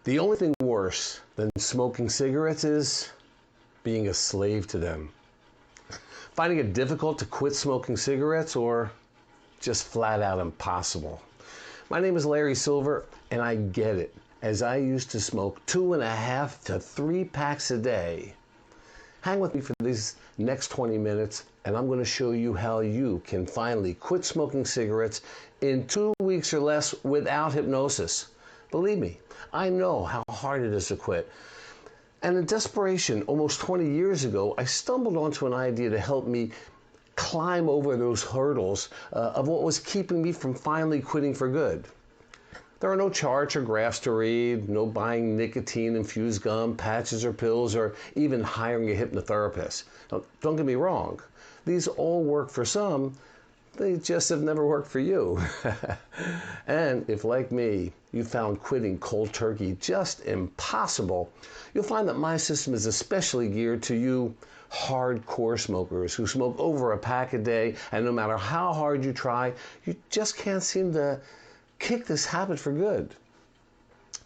The only thing worse than smoking cigarettes is being a slave to them. Finding it difficult to quit smoking cigarettes or just flat out impossible. My name is Larry Silver and I get it, as I used to smoke 2.5 to 3 packs a day. Hang with me for these next 20 minutes and I'm going to show you how you can finally quit smoking cigarettes in 2 weeks or less without hypnosis. Believe me, I know how hard it is to quit. And in desperation, almost 20 years ago, I stumbled onto an idea to help me climb over those hurdles of what was keeping me from finally quitting for good. There are no charts or graphs to read, no buying nicotine-infused gum, patches or pills, or even hiring a hypnotherapist. Now, don't get me wrong, these all work for some, they just have never worked for you. And if, like me, you found quitting cold turkey just impossible, you'll find that my system is especially geared to you hardcore smokers who smoke over a pack a day, and no matter how hard you try, you just can't seem to kick this habit for good.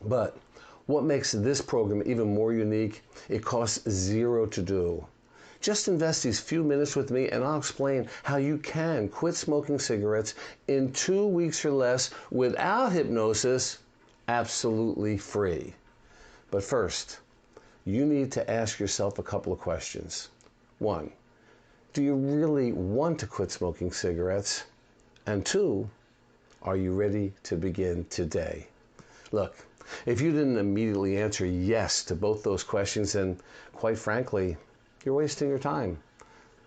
But what makes this program even more unique, it costs $0 to do. Just invest these few minutes with me and I'll explain how you can quit smoking cigarettes in 2 weeks or less without hypnosis, absolutely free. But first, you need to ask yourself a couple of questions. 1, do you really want to quit smoking cigarettes? And 2, are you ready to begin today? Look, if you didn't immediately answer yes to both those questions, then quite frankly, you're wasting your time.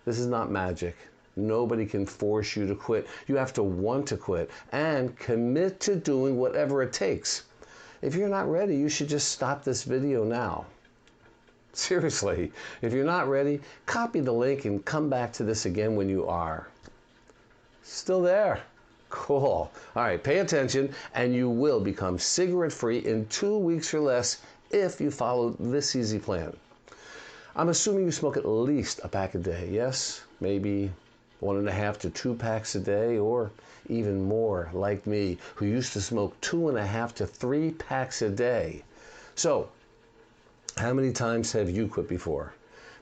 This is not magic. Nobody can force you to quit. You have to want to quit and commit to doing whatever it takes. If you're not ready, you should just stop this video now. Seriously, if you're not ready, copy the link and come back to this again when you are. Still there? Cool. All right, pay attention and you will become cigarette-free in 2 weeks or less if you follow this easy plan. I'm assuming you smoke at least a pack a day, yes? Maybe 1.5 to 2 packs a day, or even more, like me, who used to smoke 2.5 to 3 packs a day. So, how many times have you quit before?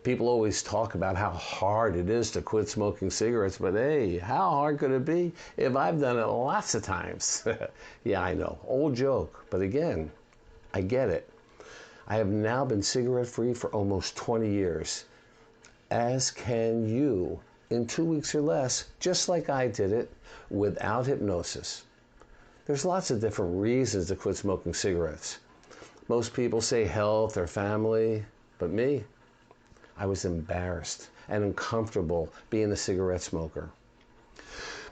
People always talk about how hard it is to quit smoking cigarettes, but hey, how hard could it be if I've done it lots of times? Yeah, I know, old joke, but again, I get it. I have now been cigarette-free for almost 20 years, as can you in 2 weeks or less, just like I did it, without hypnosis. There's lots of different reasons to quit smoking cigarettes. Most people say health or family, but me, I was embarrassed and uncomfortable being a cigarette smoker.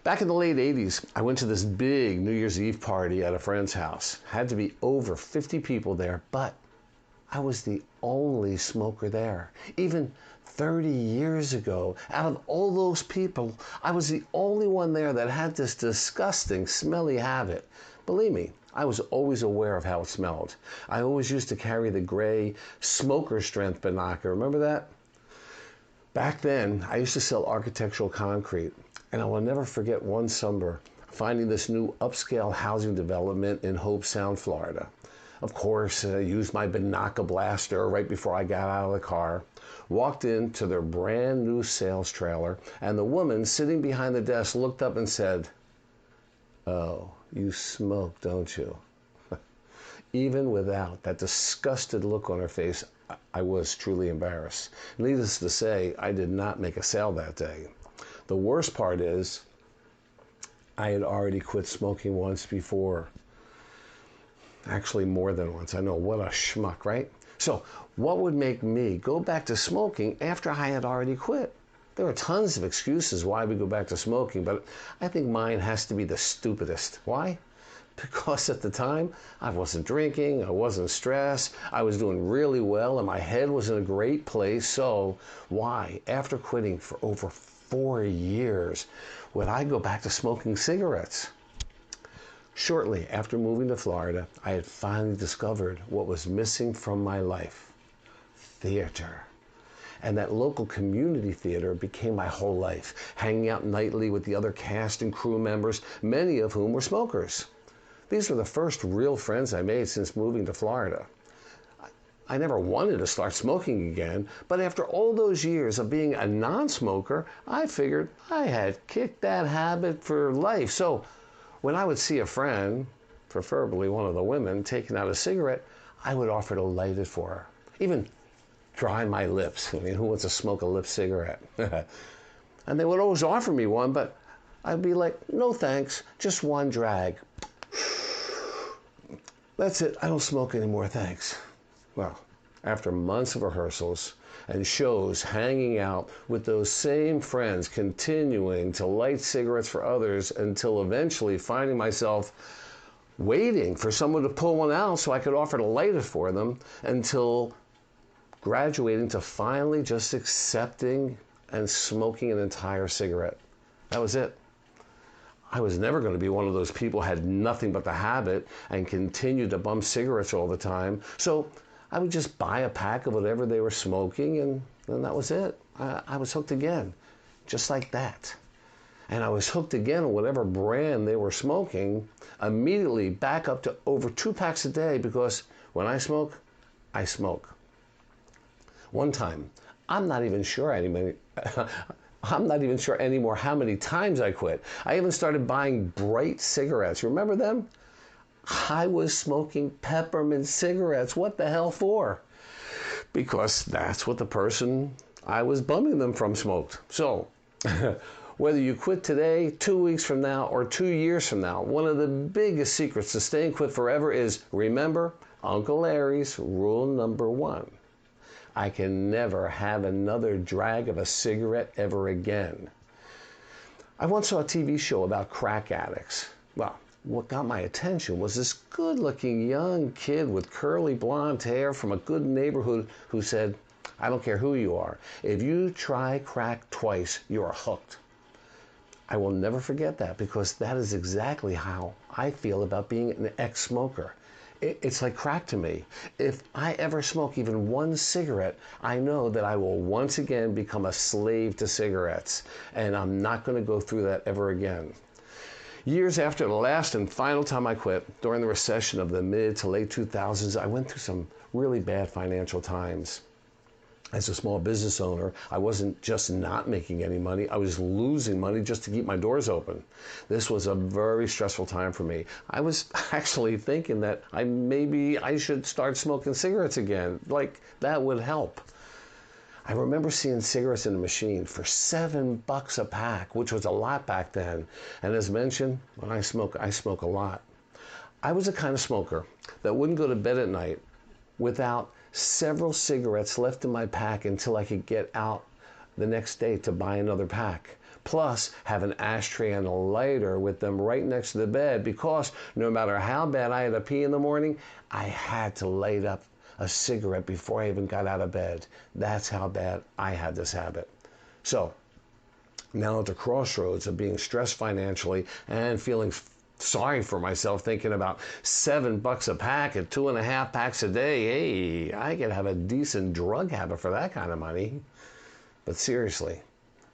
Back in the late 80s, I went to this big New Year's Eve party at a friend's house. Had to be over 50 people there, but I was the only smoker there. Even 30 years ago, out of all those people, I was the only one there that had this disgusting, smelly habit. Believe me, I was always aware of how it smelled. I always used to carry the gray smoker strength binocular. Remember that? Back then, I used to sell architectural concrete, and I will never forget one summer finding this new upscale housing development in Hobe Sound, Florida. Of course, I used my binocular blaster right before I got out of the car, walked into their brand new sales trailer, and the woman sitting behind the desk looked up and said, "Oh, you smoke, don't you?" Even without that disgusted look on her face, I was truly embarrassed. Needless to say, I did not make a sale that day. The worst part is, I had already quit smoking once before. Actually, more than once. I know, what a schmuck, right? So, what would make me go back to smoking after I had already quit? There are tons of excuses why we go back to smoking, but I think mine has to be the stupidest. Why? Because at the time, I wasn't drinking, I wasn't stressed, I was doing really well, and my head was in a great place. So, why, after quitting for over 4 years, would I go back to smoking cigarettes? Shortly after moving to Florida, I had finally discovered what was missing from my life: theater. And that local community theater became my whole life, hanging out nightly with the other cast and crew members, many of whom were smokers. These were the first real friends I made since moving to Florida. I never wanted to start smoking again, but after all those years of being a non-smoker, I figured I had kicked that habit for life. So when I would see a friend, preferably one of the women, taking out a cigarette, I would offer to light it for her. Even dry my lips. I mean, who wants to smoke a lip cigarette? And they would always offer me one, but I'd be like, no thanks, just one drag. That's it, I don't smoke anymore, thanks. Well, after months of rehearsals and shows, hanging out with those same friends, continuing to light cigarettes for others until eventually finding myself waiting for someone to pull one out so I could offer to light it for them, until graduating to finally just accepting and smoking an entire cigarette. That was it. I was never going to be one of those people who had nothing but the habit and continued to bum cigarettes all the time. So I would just buy a pack of whatever they were smoking, and that was it. I was hooked again, just like that. And I was hooked again on whatever brand they were smoking, immediately back up to over 2 packs a day, because when I smoke, I smoke. One time, I'm not even sure anymore how many times I quit. I even started buying bright cigarettes. Remember them? I was smoking peppermint cigarettes. What the hell for? Because that's what the person I was bumming them from smoked. So, whether you quit today, 2 weeks from now, or 2 years from now, one of the biggest secrets to staying quit forever is, remember Uncle Larry's rule number 1. I can never have another drag of a cigarette ever again. I once saw a TV show about crack addicts. Well, what got my attention was this good-looking young kid with curly blonde hair from a good neighborhood who said, I don't care who you are, if you try crack twice, you're hooked. I will never forget that, because that is exactly how I feel about being an ex-smoker. It's like crack to me. If I ever smoke even one cigarette, I know that I will once again become a slave to cigarettes, and I'm not going to go through that ever again. Years after the last and final time I quit, during the recession of the mid to late 2000s, I went through some really bad financial times. As a small business owner, I wasn't just not making any money, I was losing money just to keep my doors open. This was a very stressful time for me. I was actually thinking that maybe I should start smoking cigarettes again, like that would help. I remember seeing cigarettes in a machine for $7 a pack, which was a lot back then. And as mentioned, when I smoke a lot. I was the kind of smoker that wouldn't go to bed at night without several cigarettes left in my pack until I could get out the next day to buy another pack. Plus, have an ashtray and a lighter with them right next to the bed, because no matter how bad I had to pee in the morning, I had to light up a cigarette before I even got out of bed. That's how bad I had this habit. So, now at the crossroads of being stressed financially and feeling sorry for myself, thinking about $7 a pack at 2.5 packs a day. Hey, I could have a decent drug habit for that kind of money. But seriously,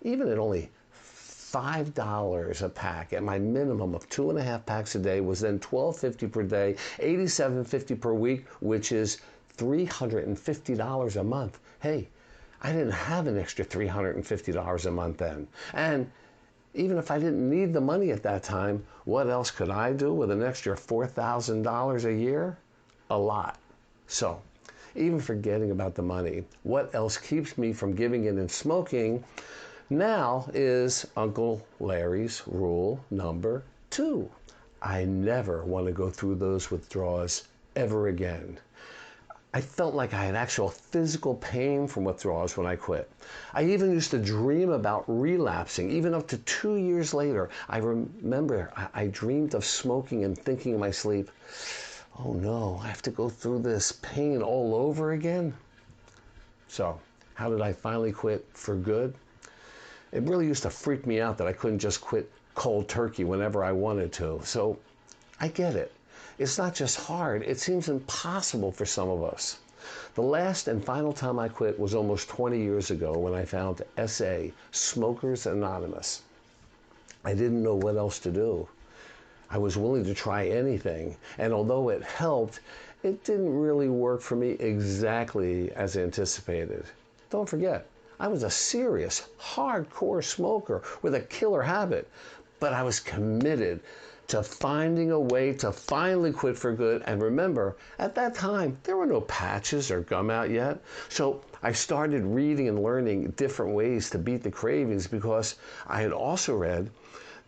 even at only $5 a pack, at my minimum of 2.5 packs a day, was then $12.50 per day, $87.50 per week, which is $350 a month. Hey, I didn't have an extra $350 a month then. And even if I didn't need the money at that time, what else could I do with an extra $4,000 a year? A lot. So, even forgetting about the money, what else keeps me from giving in and smoking now is Uncle Larry's rule number 2. I never want to go through those withdrawals ever again. I felt like I had actual physical pain from withdrawals when I quit. I even used to dream about relapsing, even up to 2 years later. I remember I dreamed of smoking and thinking in my sleep, oh no, I have to go through this pain all over again? So, how did I finally quit for good? It really used to freak me out that I couldn't just quit cold turkey whenever I wanted to. So, I get it. It's not just hard, it seems impossible for some of us. The last and final time I quit was almost 20 years ago when I found SA, Smokers Anonymous. I didn't know what else to do. I was willing to try anything, and although it helped, it didn't really work for me exactly as anticipated. Don't forget, I was a serious, hardcore smoker with a killer habit, but I was committed to finding a way to finally quit for good. And remember, at that time, there were no patches or gum out yet. So I started reading and learning different ways to beat the cravings, because I had also read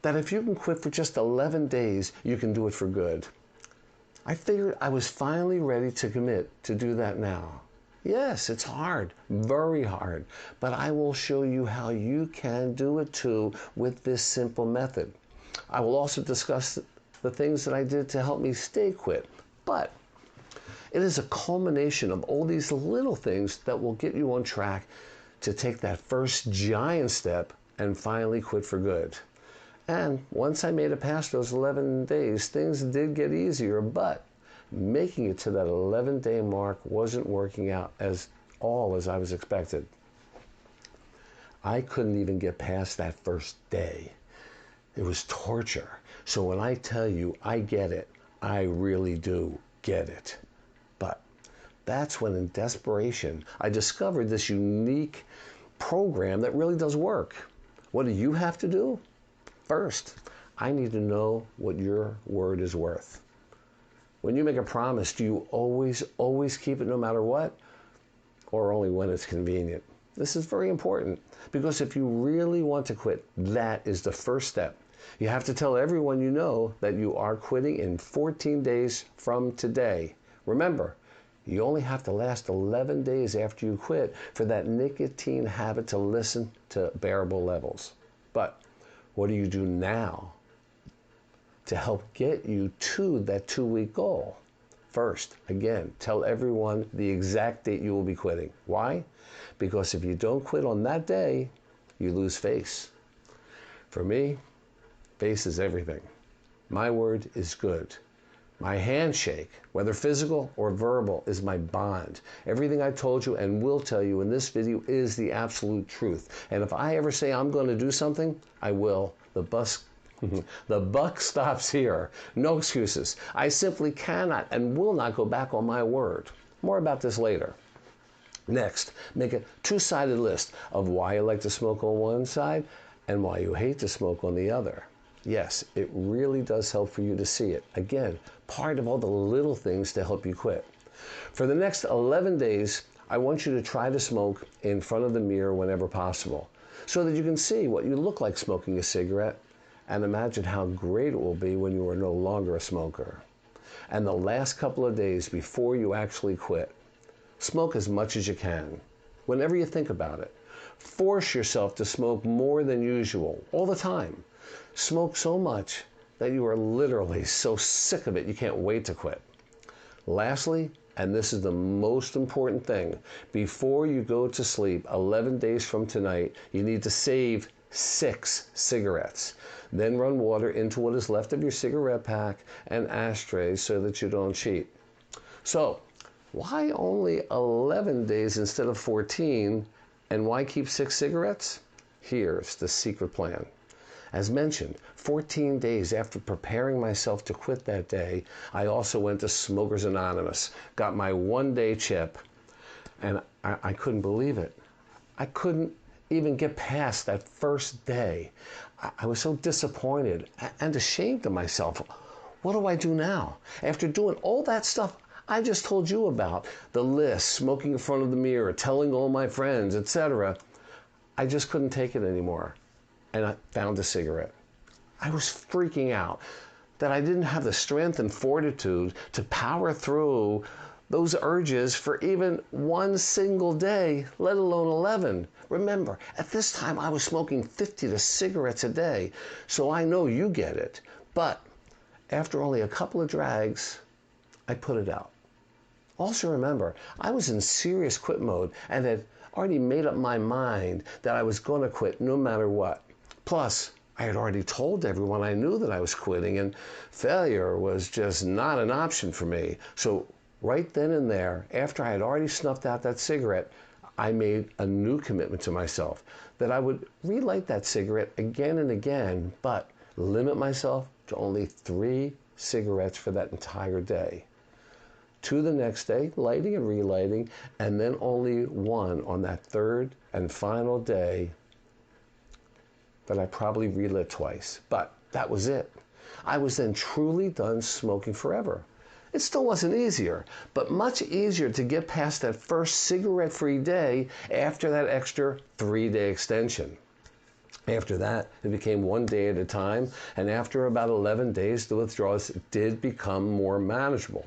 that if you can quit for just 11 days, you can do it for good. I figured I was finally ready to commit to do that now. Yes, it's hard, very hard, but I will show you how you can do it too with this simple method. I will also discuss the things that I did to help me stay quit, but it is a culmination of all these little things that will get you on track to take that first giant step and finally quit for good. And once I made it past those 11 days, things did get easier, but making it to that 11-day mark wasn't working out as I was expected. I couldn't even get past that first day. It was torture. So when I tell you I get it, I really do get it. But that's when, in desperation, I discovered this unique program that really does work. What do you have to do? First, I need to know what your word is worth. When you make a promise, do you always keep it no matter what, or only when it's convenient? This is very important, because if you really want to quit, that is the first step. You have to tell everyone you know that you are quitting in 14 days from today. Remember, you only have to last 11 days after you quit for that nicotine habit to listen to bearable levels. But what do you do now to help get you to that 2-week goal? First, again, tell everyone the exact date you will be quitting. Why? Because if you don't quit on that day, you lose face. For me, face is everything. My word is good. My handshake, whether physical or verbal, is my bond. Everything I told you and will tell you in this video is the absolute truth. And if I ever say I'm going to do something, I will. The buck stops here. No excuses. I simply cannot and will not go back on my word. More about this later. Next, make a two-sided list of why you like to smoke on one side and why you hate to smoke on the other. Yes, it really does help for you to see it. Again, part of all the little things to help you quit. For the next 11 days, I want you to try to smoke in front of the mirror whenever possible, so that you can see what you look like smoking a cigarette, and imagine how great it will be when you are no longer a smoker. And the last couple of days before you actually quit, smoke as much as you can, whenever you think about it. Force yourself to smoke more than usual, all the time. Smoke so much that you are literally so sick of it you can't wait to quit. Lastly, and this is the most important thing, before you go to sleep 11 days from tonight, you need to save 6 cigarettes. Then run water into what is left of your cigarette pack and ashtrays so that you don't cheat. So, why only 11 days instead of 14, and why keep 6 cigarettes? Here's the secret plan. As mentioned, 14 days after preparing myself to quit that day, I also went to Smokers Anonymous, got my 1-day chip, and I couldn't believe it. I couldn't even get past that first day. I was so disappointed and ashamed of myself. What do I do now? After doing all that stuff I just told you about, the list, smoking in front of the mirror, telling all my friends, etc., I just couldn't take it anymore. And I found a cigarette. I was freaking out that I didn't have the strength and fortitude to power through those urges for even one single day, let alone 11. Remember, at this time I was smoking 50 cigarettes a day, so I know you get it. But after only a couple of drags, I put it out. Also remember, I was in serious quit mode and had already made up my mind that I was going to quit no matter what. Plus, I had already told everyone I knew that I was quitting, and failure was just not an option for me. So right then and there, after I had already snuffed out that cigarette, I made a new commitment to myself that I would relight that cigarette again and again, but limit myself to only 3 cigarettes for that entire day. 2 the next day, lighting and relighting, and then only 1 on that third and final day that I probably relit twice. But that was it. I was then truly done smoking forever. It still wasn't easier, but much easier to get past that first cigarette-free day after that extra 3-day extension. After that, it became 1 day at a time, and after about 11 days, the withdrawals did become more manageable.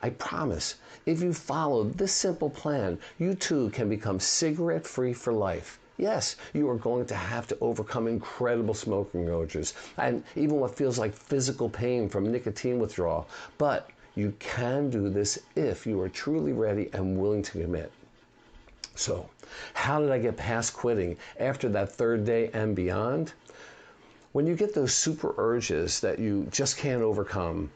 I promise, if you follow this simple plan, you too can become cigarette-free for life. Yes, you are going to have to overcome incredible smoking urges and even what feels like physical pain from nicotine withdrawal, but you can do this if you are truly ready and willing to commit. So, how did I get past quitting after that 3rd day and beyond? When you get those super urges that you just can't overcome,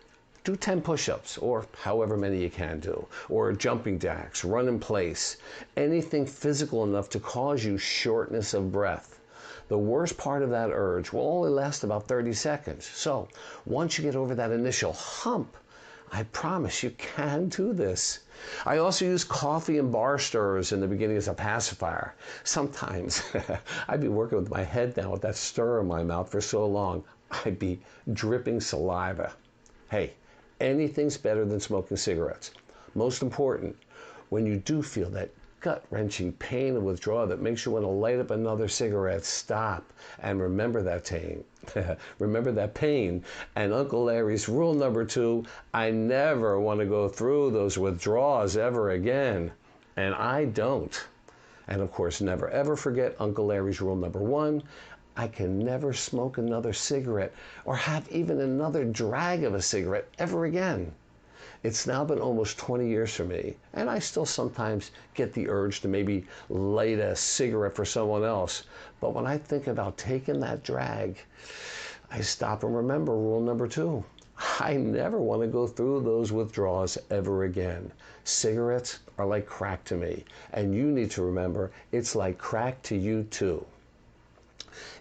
do 10 push-ups, or however many you can do, or jumping jacks, run in place, anything physical enough to cause you shortness of breath. The worst part of that urge will only last about 30 seconds. So once you get over that initial hump, I promise you can do this. I also use coffee and bar stirrers in the beginning as a pacifier. Sometimes I'd be working with my head down with that stirrer in my mouth for so long, I'd be dripping saliva. Hey, anything's better than smoking cigarettes. Most important, when you do feel that gut-wrenching pain and withdrawal that makes you want to light up another cigarette, stop and remember that pain. Remember that pain. And Uncle Larry's rule number 2, I never want to go through those withdrawals ever again. And I don't. And of course, never ever forget Uncle Larry's rule number 1, I can never smoke another cigarette or have even another drag of a cigarette ever again. It's now been almost 20 years for me, and I still sometimes get the urge to maybe light a cigarette for someone else. But when I think about taking that drag, I stop and remember rule number 2. I never want to go through those withdrawals ever again. Cigarettes are like crack to me, and you need to remember it's like crack to you too.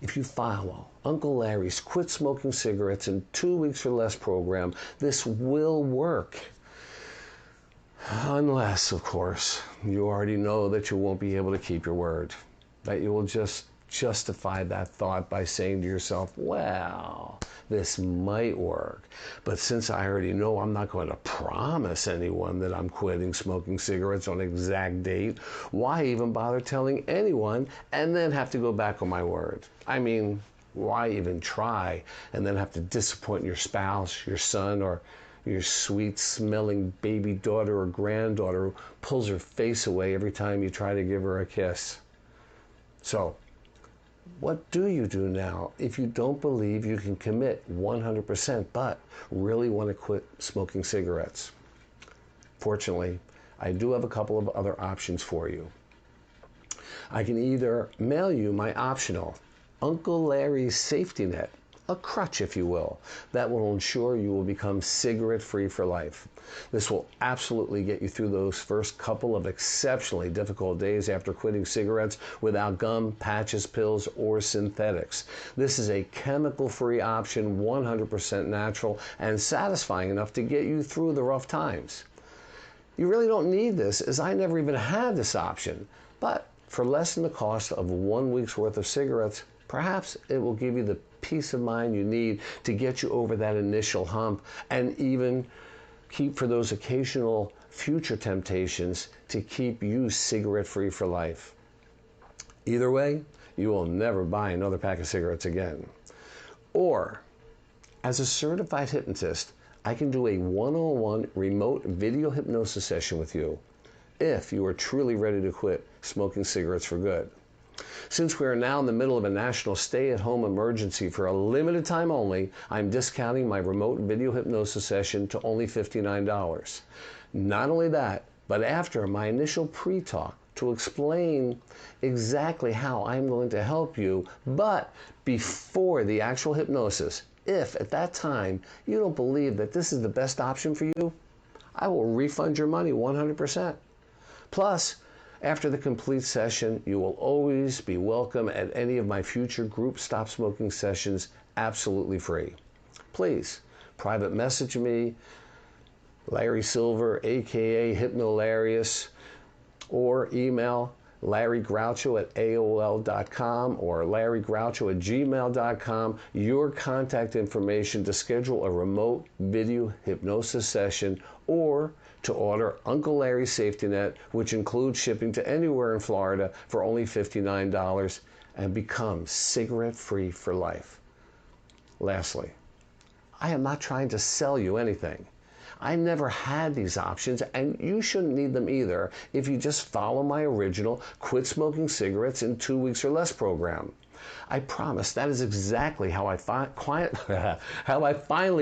If you follow Uncle Larry's Quit Smoking Cigarettes in 2 Weeks or Less program, this will work. Unless, of course, you already know that you won't be able to keep your word. That you will just justify that thought by saying to yourself, well, this might work. But since I already know I'm not going to promise anyone that I'm quitting smoking cigarettes on an exact date, why even bother telling anyone and then have to go back on my word? I mean, why even try and then have to disappoint your spouse, your son, or your sweet-smelling baby daughter or granddaughter who pulls her face away every time you try to give her a kiss? So, what do you do now if you don't believe you can commit 100% but really want to quit smoking cigarettes? Fortunately, I do have a couple of other options for you. I can either mail you my optional Uncle Larry's safety net, a crutch if you will, that will ensure you will become cigarette-free for life. This will absolutely get you through those first couple of exceptionally difficult days after quitting cigarettes without gum, patches, pills, or synthetics. This is a chemical-free option, 100% natural, and satisfying enough to get you through the rough times. You really don't need this, as I never even had this option, but for less than the cost of 1 week's worth of cigarettes, perhaps it will give you the peace of mind you need to get you over that initial hump and even keep for those occasional future temptations to keep you cigarette-free for life. Either way, you will never buy another pack of cigarettes again. Or, as a certified hypnotist, I can do a one-on-one remote video hypnosis session with you if you are truly ready to quit smoking cigarettes for good. Since we are now in the middle of a national stay-at-home emergency for a limited time only, I'm discounting my remote video hypnosis session to only $59. Not only that, but after my initial pre-talk to explain exactly how I'm going to help you, but before the actual hypnosis, if at that time you don't believe that this is the best option for you, I will refund your money 100%. Plus, after the complete session, you will always be welcome at any of my future group stop smoking sessions absolutely free. please private message me, Larry Silver, aka Hypnolarious, or email larrygroucho@aol.com or larrygroucho@gmail.com your contact information to schedule a remote video hypnosis session or to order Uncle Larry's Safety Net, which includes shipping to anywhere in Florida for only $59, and become cigarette-free for life. Lastly, I am not trying to sell you anything. I never had these options, and you shouldn't need them either if you just follow my original Quit Smoking Cigarettes in 2 weeks or less program. I promise that is exactly how I finally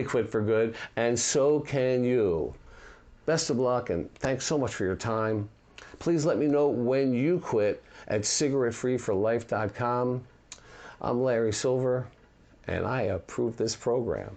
quit for good, and so can you. Best of luck, and thanks so much for your time. Please let me know when you quit at cigarettefreeforlife.com. I'm Larry Silver, and I approve this program.